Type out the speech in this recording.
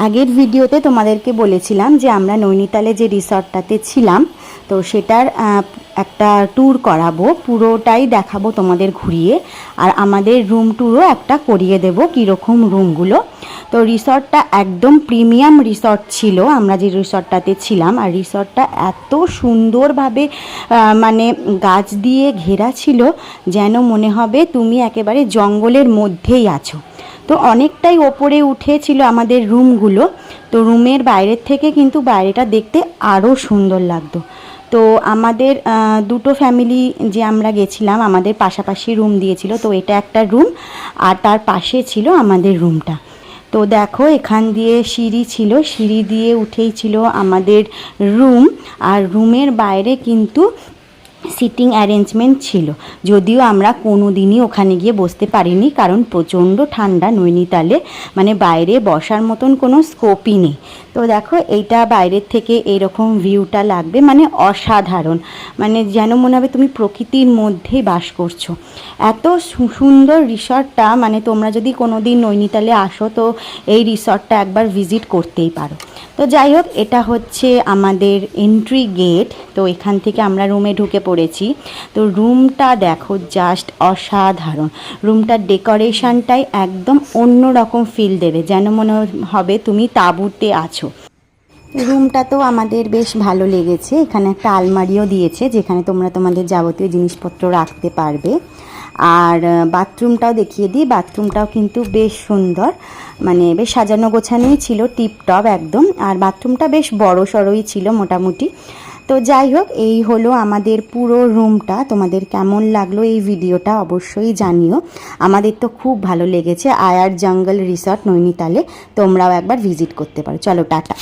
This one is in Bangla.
আগের ভিডিওতে তোমাদেরকে বলেছিলাম যে আমরা নৈনিতালে যে রিসর্টটাতে ছিলাম তো সেটার একটা ট্যুর করাবো, পুরোটাই দেখাবো তোমাদের ঘুরিয়ে, আর আমাদের রুম ট্যুরও একটা করিয়ে দেবো কীরকম রুমগুলো। তো রিসর্টটা একদম প্রিমিয়াম রিসর্ট ছিল আমরা যে রিসর্টটাতে ছিলাম, আর রিসর্টটা এত সুন্দরভাবে মানে গাছ দিয়ে ঘেরা ছিল যেন মনে হবে তুমি একেবারে জঙ্গলের মধ্যেই আছো। তো অনেকটাই ওপরে উঠেছিল আমাদের রুমগুলো, তো রুমের বাইরের থেকে কিন্তু বাইরেটা দেখতে আরও সুন্দর লাগতো। তো আমাদের দুটো ফ্যামিলি যে আমরা গেছিলাম আমাদের পাশাপাশি রুম দিয়েছিল, তো এটা একটা রুম আর তার পাশে ছিল আমাদের রুমটা। তো দেখো এখান দিয়ে সিঁড়ি ছিল, সিঁড়ি দিয়ে উঠেই ছিল আমাদের রুম, আর রুমের বাইরে কিন্তু সিটিং অ্যারেঞ্জমেন্ট ছিল, যদিও আমরা কোনো দিনই ওখানে গিয়ে বসতে পারিনি কারণ প্রচণ্ড ঠান্ডা নৈনিতালে, মানে বাইরে বসার মতন কোনো স্কোপই নেই। তো দেখো এইটা বাইরের থেকে এইরকম ভিউটা লাগবে, মানে অসাধারণ, মানে যেন মনে হবে তুমি প্রকৃতির মধ্যেই বাস করছো। এত সুন্দর রিসর্টটা, মানে তোমরা যদি কোনো দিন নৈনিতালে আসো তো এই রিসর্টটা একবার ভিজিট করতেই পারো। তো যাই হোক, এটা হচ্ছে আমাদের এন্ট্রি গেট। তো এখান থেকে আমরা রুমে ঢুকে পড়েছি। তো রুমটা দেখো জাস্ট অসাধারণ, রুমটার ডেকোরেশনটাই একদম অন্য রকম ফিল দেবে, যেন মনে হবে তুমি তাঁবুতে আছো। রুমটা তো আমাদের বেশ ভালো লেগেছে, এখানে একটা আলমারিও দিয়েছে যেখানে তোমরা তোমাদের যাবতীয় জিনিসপত্র রাখতে পারবে। আর বাথরুমটাও দেখিয়ে দিই, বাথরুমটাও কিন্তু বেশ সুন্দর, মানে বেশ সাজানো গোছানোই ছিল, টিপটপ একদম। আর বাথরুমটা বেশ বড় সড়োই ছিল মোটামুটি। তো যাই হোক, এই হলো আমাদের পুরো রুমটা। তোমাদের কেমন লাগলো এই ভিডিওটা অবশ্যই জানিও। আমাদের তো খুব ভালো লেগেছে আয়ার জঙ্গল রিসর্ট নৈনিতালে, তোমরাও একবার ভিজিট করতে পারো। চলো টাটা।